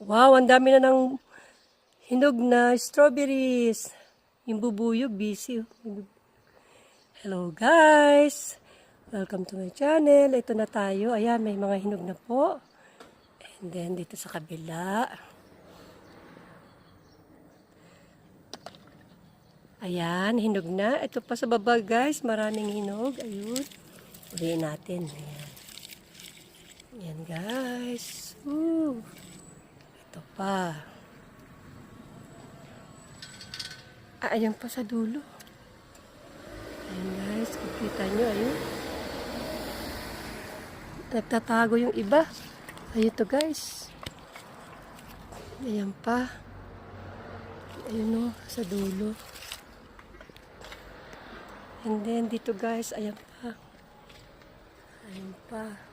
Wow, ang dami na ng hinog na strawberries. Yung bubuyo, busy. Hello guys! Welcome to my channel. Ito na tayo. Ayan, may mga hinog na po. And then, dito sa kabila. Ayan, hinog na. Ito pa sa baba guys, maraming hinog. Ayun. Uliin natin. Ayan. Ayan guys. Ito pa. Ayan pa sa dulo. Ayan guys, kikita nyo. Ayun. Nagtatago yung iba. Ayun to guys. Ayan pa. Ayun o, sa dulo. And then dito guys, ayan pa. Ayan pa.